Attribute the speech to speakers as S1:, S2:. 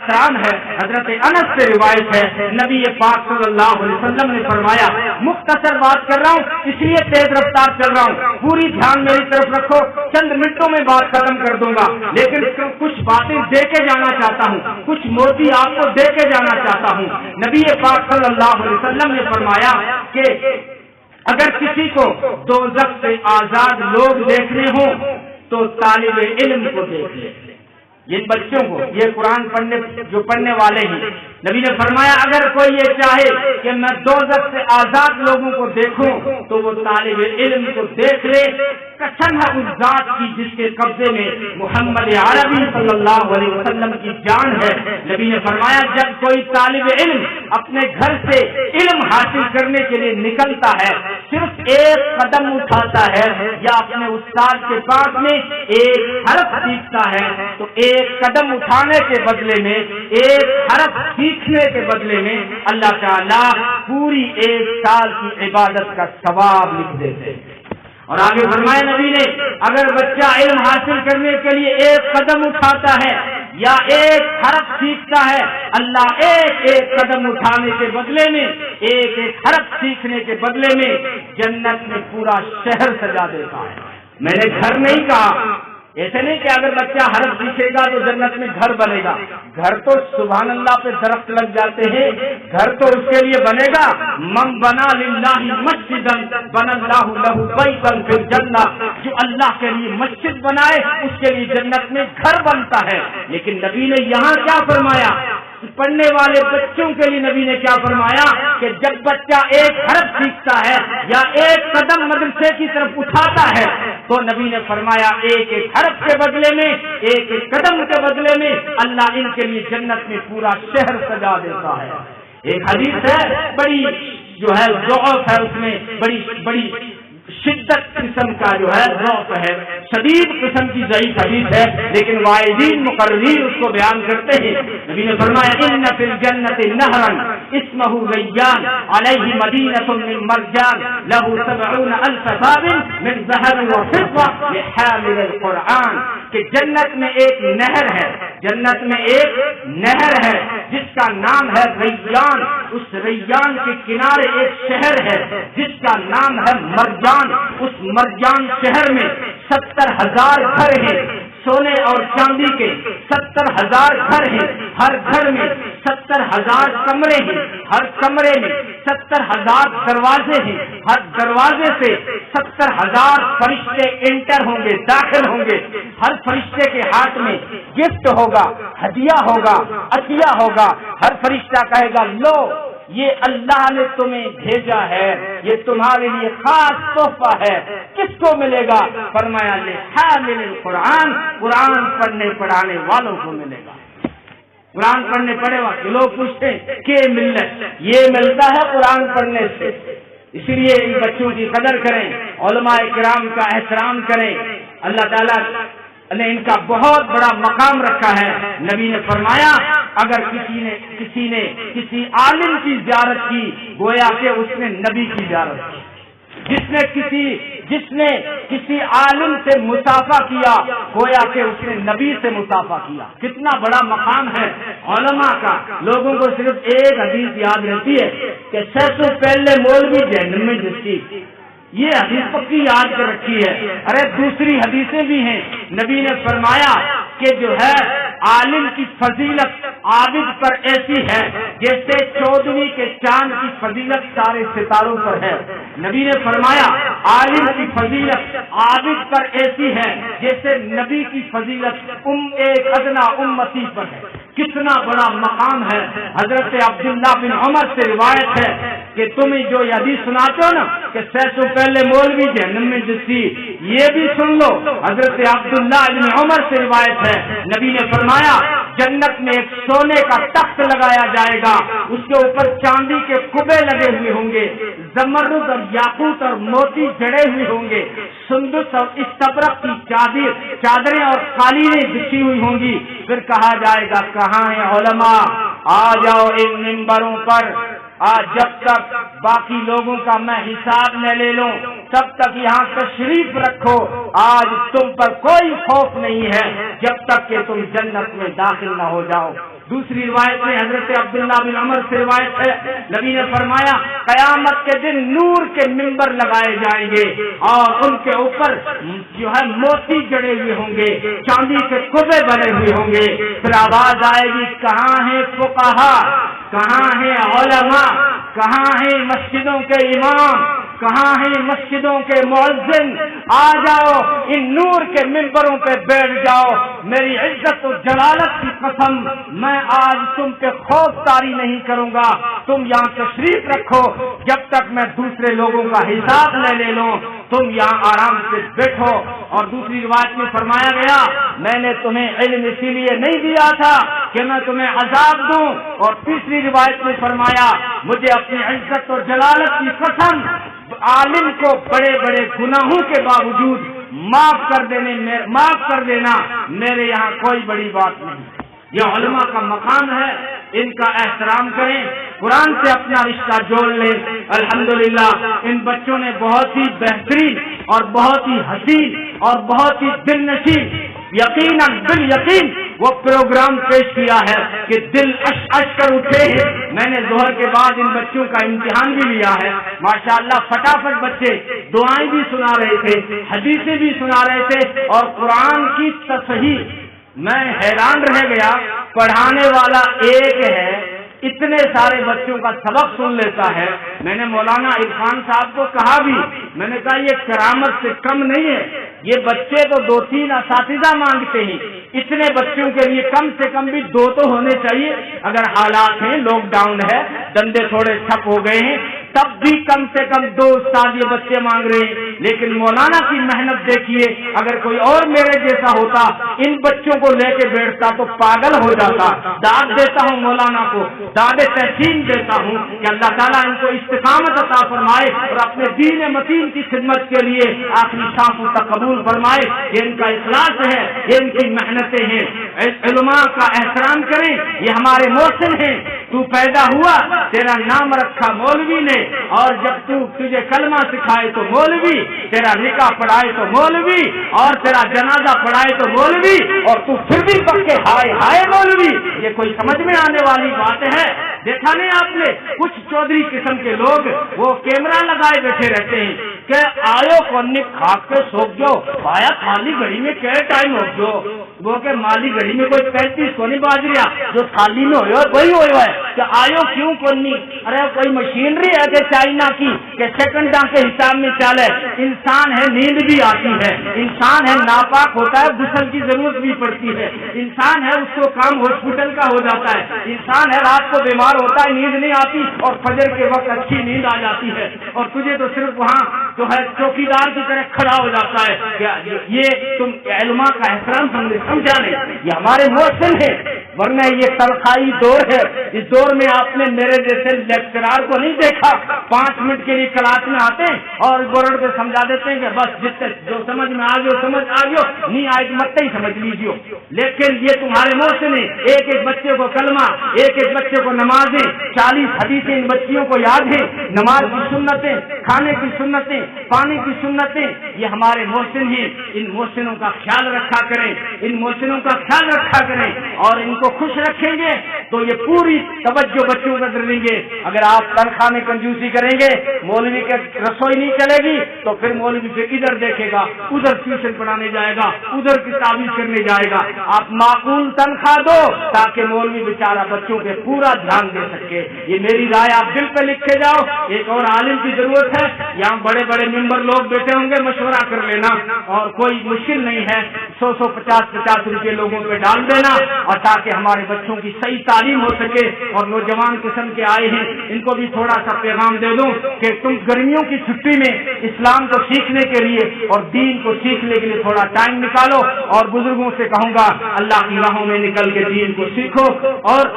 S1: احترام ہے. حضرت انس سے روایت ہے, نبی پاک صلی اللہ علیہ وسلم نے فرمایا, مختصر بات کر رہا ہوں اس لیے تیز رفتار چل رہا ہوں, پوری دھیان میری طرف رکھو, چند منٹوں میں بات ختم کر دوں گا, لیکن کچھ باتیں دے کے جانا چاہتا ہوں, کچھ موتی آپ کو دے کے جانا چاہتا ہوں. نبی پاک صلی اللہ علیہ وسلم نے فرمایا کہ اگر کسی کو دوزخ سے آزاد لوگ دیکھنے ہوں تو طالب علم کو دیکھ لے. یہ بچوں کو, یہ قرآن پڑھنے والے ہیں, نبی نے فرمایا اگر کوئی یہ چاہے کہ میں دوزخ سے آزاد لوگوں کو دیکھوں تو وہ طالب علم کو دیکھ لے. قسم ہے اس ذات کی جس کے قبضے میں محمد عربی صلی اللہ علیہ وسلم کی جان ہے. نبی نے فرمایا جب کوئی طالب علم اپنے گھر سے علم حاصل کرنے کے لیے نکلتا ہے, صرف ایک قدم اٹھاتا ہے یا اپنے استاد کے پاس میں ایک حرف سیکھتا ہے, تو ایک قدم اٹھانے کے بدلے میں, ایک حرف سیکھنے کے بدلے میں اللہ تعالیٰ پوری ایک سال کی عبادت کا ثواب لکھ دیتے ہیں. اور آگے فرمایا نبی نے اگر بچہ علم حاصل کرنے کے لیے ایک قدم اٹھاتا ہے یا ایک حرف سیکھتا ہے, اللہ ایک قدم اٹھانے کے بدلے میں, ایک حرف سیکھنے کے بدلے میں جنت میں پورا شہر سجا دیتا ہے. میں نے گھر نہیں کہا, ایسے نہیں کہ اگر بچہ حرف سیکھے گا تو جنت میں گھر بنے گا. گھر تو سبحان اللہ پہ درخت لگ جاتے ہیں, گھر تو اس کے لیے بنے گا. من بنا للہ مسجدا بنا اللہ لہ بیتا فی الجنہ, جو اللہ کے لیے مسجد بنائے اس کے لیے جنت میں گھر بنتا ہے. لیکن نبی نے یہاں کیا فرمایا, پڑھنے والے بچوں کے لیے نبی نے کیا فرمایا کہ جب بچہ ایک حرف سیکھتا ہے یا ایک قدم مدرسے کی طرف اٹھاتا ہے تو نبی نے فرمایا ایک حرف کے بدلے میں, ایک قدم کے بدلے میں اللہ ان کے لیے جنت میں پورا شہر سجا دیتا ہے. ایک حدیث ہے بڑی جو ہے ضعف ہے, اس میں بڑی شدت قسم کا جو ہے ضعف ہے, شدید قسم کی ضعیف حدیث ہے, لیکن واعظین مقررین اس کو بیان کرتے ہیں. نبی نے فرمایا ان فی الجنت نہرا اسمہ ریان علیہ مدینۃ من مرجان لہ 70,000 باب من ذهب وفضہ لحامل القرآن, کہ جنت میں ایک نہر ہے, جنت میں ایک نہر ہے جس کا نام ہے ریان. اس ریان کے کنارے ایک شہر ہے جس کا نام ہے مرجان. اس مرجان شہر میں 70,000 گھر ہیں, سونے اور چاندی کے 70,000 گھر ہیں. ہر گھر میں 70,000 کمرے ہیں, ہر کمرے میں 70,000 دروازے ہیں, ہر دروازے سے 70,000 فرشتے انٹر ہوں گے, داخل ہوں گے. ہر فرشتے کے ہاتھ میں گفٹ ہوگا, ہدیہ ہوگا, عطیہ ہوگا. ہر فرشتہ کہے گا لو یہ اللہ نے تمہیں بھیجا ہے, یہ تمہارے لیے خاص تحفہ ہے. کس کو ملے گا؟ فرمایا لحامل القرآن, قرآن پڑھنے پڑھانے والوں کو ملے گا. قرآن پڑھنے پڑھے والے لوگ پوچھتے ہیں کہ ملت, یہ ملتا ہے قرآن پڑھنے سے. اسی لیے ان بچوں کی قدر کریں, علماء کرام کا احترام کریں. اللہ تعالیٰ نے ان کا بہت بڑا مقام رکھا ہے. نبی نے فرمایا اگر کسی نے کسی عالم کی زیارت کی گویا کہ اس نے نبی کی زیارت کی. جس نے کسی عالم سے مصافحہ کیا گویا کہ اس نے نبی سے مصافحہ کیا. کتنا بڑا مقام ہے علماء کا. لوگوں کو صرف ایک حدیث یاد رہتی ہے کہ 600 پہلے مولوی جہنم میں جستی, یہ حدیث پکی یاد کر رکھی ہے. ارے دوسری حدیثیں بھی ہیں. نبی نے فرمایا کہ جو ہے عالم کی فضیلت عابد پر ایسی ہے جیسے 14ویں کے چاند کی فضیلت سارے ستاروں پر ہے. نبی نے فرمایا عالم کی فضیلت عابد پر ایسی ہے جیسے نبی کی فضیلت ایک ادنا امتی پر ہے. کتنا بڑا مقام ہے. حضرت عبداللہ بن عمر سے روایت ہے کہ تمہیں جو حدیث سناتے ہو نا کہ 600 پہلے مولوی جہنم میں جسی, یہ بھی سن لو. حضرت عبداللہ بن عمر سے روایت ہے نبی نے فرمایا جنت میں ایک سونے کا تخت لگایا جائے گا, اس کے اوپر چاندی کے کبے لگے ہوئے ہوں گے, زمرد اور یاقوت اور موتی جڑے ہوئے ہوں گے, سندس اور استبرق کی چادریں اور قالینیں بچھی ہوئی ہوں گی. پھر کہا جائے گا کہاں ہیں علماء, آ جاؤ ان منبروں پر. آج جب تک باقی لوگوں کا میں حساب نہ لے لوں تب تک یہاں تشریف رکھو. آج تم پر کوئی خوف نہیں ہے جب تک کہ تم جنت میں داخل نہ ہو جاؤ. दूसरी रिवायत में हजरत अब्दुल्लाह बिन उमर से रिवायत है, नबी ने फरमाया कयामत के दिन नूर के मिंबर लगाए जाएंगे और उनके ऊपर जो है मोती जड़े हुए होंगे, चांदी के कुबे बने हुए होंगे। फिर आवाज आएगी कहाँ है फुक़हा, कहाँ है उलमा, कहाँ है मस्जिदों के इमाम, कहाँ है मस्जिदों के मुअज्जिन, आ जाओ इन नूर के मिंबरों पे बैठ जाओ। मेरी इज्जत और जलालत की कसम, मैं आज तुम पे खौफदारी नहीं करूंगा, तुम यहाँ तशरीफ रखो जब तक मैं दूसरे लोगों का हिसाब ले लूं, तुम यहाँ आराम से बैठो। और दूसरी रिवायत में फरमाया गया मैंने तुम्हें इल्म इसीलिए नहीं दिया था कि मैं तुम्हें अजाब दूं। और तीसरी रिवायत में फरमाया मुझे अपनी इज्जत और जलालत की कसम, आलिम को बड़े बड़े गुनाहों के बावजूद माफ कर देना मेरे यहाँ कोई बड़ी बात नहीं। ये उलमा का मकाम है, इनका एहतराम करें, कुरान से अपना रिश्ता जोड़ लें। अल्हम्दुलिल्लाह इन बच्चों ने बहुत ही बेहतरीन और बहुत ही हसीन और बहुत ही दिलनशीन, यकीनन बिल यकीन वो प्रोग्राम पेश किया है कि दिल अश कर उठे हैं। मैंने जोहर के बाद इन बच्चों का इम्तिहान भी लिया है, माशाअल्लाह फटाफट बच्चे दुआएं भी सुना रहे थे, हदीसें भी सुना रहे थे और कुरान की तस्हीह। मैं हैरान रह गया, पढ़ाने वाला एक है, इतने सारे बच्चों का सबक सुन लेता है। मैंने मौलाना इरफान साहब को कहा भी, मैंने कहा ये करामत से कम नहीं है, ये बच्चे तो 2-3 असातिज़ा मांगते हैं, इतने बच्चों के लिए कम से कम भी 2 तो होने चाहिए। अगर हालात हैं, लॉकडाउन है, धंधे थोड़े ठप हो गए हैं, तब भी कम से कम 2 उस्ताद ये बच्चे मांग रहे हैं। लेकिन मौलाना की मेहनत देखिए, अगर कोई और मेरे जैसा होता इन बच्चों को लेके बैठता तो पागल हो जाता। दाद देता हूँ मौलाना को, दाद तहसीन देता हूँ कि अल्लाह ताला इनको इस्तिकामत अता फरमाए और अपने दीन मतीन की खिदमत के लिए आखिरी सांसों तक कबूल फरमाए। ये इनका इखलास है, ये इनकी मेहनतें हैं। उलमा का एहतराम करें, ये हमारे मोहसिन हैं। तू पैदा हुआ, तेरा नाम रखा मौलवी ने, और जब तुझे कलमा सिखाए तो मौलवी, तेरा निकाह पढ़ाए तो मौलवी, और तेरा जनाजा पढ़ाए तो मौलवी, और तू फिर भी पक्के हाय हाय मौलवी। ये कोई समझ में आने वाली बात है? देखा नहीं आपने कुछ चौधरी किस्म के लोग वो कैमरा लगाए बैठे रहते हैं कि आयो कोनी खाक के सोख जो आया खाली घड़ी में क्या टाइम हो जो वो के माली घड़ी में कोई 35 कोनी बाजरिया जो थाली में हो वही हो है कि आयो क्यों कोनी। अरे कोई मशीनरी है कि चाइना की कि सेकंडा के हिसाब में चले। इंसान है, नींद भी आती है, इंसान है, नापाक होता है, गुस्ल की जरूरत भी पड़ती है, इंसान है, उसको काम हॉस्पिटल का हो जाता है, इंसान है, रात को बीमार होता है, नींद नहीं आती और फजर के वक्त अच्छी नींद आ जाती है, और तुझे तो सिर्फ वहाँ जो है चौकीदार की तरह खड़ा हो जाता है। क्या ये तुम उलमा का एहतराम हमने समझा नहीं? ये हमारे मोहसिन है, वरना ये तलखाई दौर है। इस दौर में आपने मेरे जैसे लेक्चरार को नहीं देखा, 5 मिनट के लिए क्लास में आते हैं और बोर्ड पे समझा देते हैं कि बस जितने जो समझ में आ गयो समझ आ गयो, नहीं आए तो मत ही समझ लीजिए। लेकिन ये तुम्हारे मोहसिन है, एक एक बच्चे को कलमा, एक एक बच्चे को नमाजें, 40 हदीसें इन बच्चियों को याद है, नमाज की सुन्नतें, खाने की सुन्नतें, पानी की सुन्नतें, ये हमारे मोहसिन हैं। इन मोहसिनों का ख्याल रखा करें, इन मोहसिनों का ख्याल रखा करें और इनको खुश रखेंगे तो ये पूरी तवज्जो बच्चों का करेंगे। अगर आप तनख्वाह में कंजूसी करेंगे, मौलवी के रसोई नहीं चलेगी तो फिर मौलवी फिर इधर देखेगा, उधर ट्यूशन पढ़ाने जाएगा, उधर की ताबीज करने जाएगा। आप माकूल तनख्वाह दो ताकि मौलवी बेचारा बच्चों पे पूरा ध्यान दे सके। ये मेरी राय आप दिल पे लिख के जाओ। एक और आलिम की जरूरत है, यहाँ बड़े बड़े मेंबर लोग बैठे होंगे, मशवरा कर लेना और कोई मुश्किल नहीं है, 100 50 रुपए लोगों पे डाल देना और ताकि हमारे बच्चों की सही तालीम हो सके। और नौजवान किस्म के आए हैं, इनको भी थोड़ा सा पैगाम दे दूं कि तुम गर्मियों की छुट्टी में इस्लाम को सीखने के लिए और दीन को सीखने के लिए थोड़ा टाइम निकालो। और बुजुर्गों से कहूंगा अल्लाह की राहों में निकल के दीन को सीखो और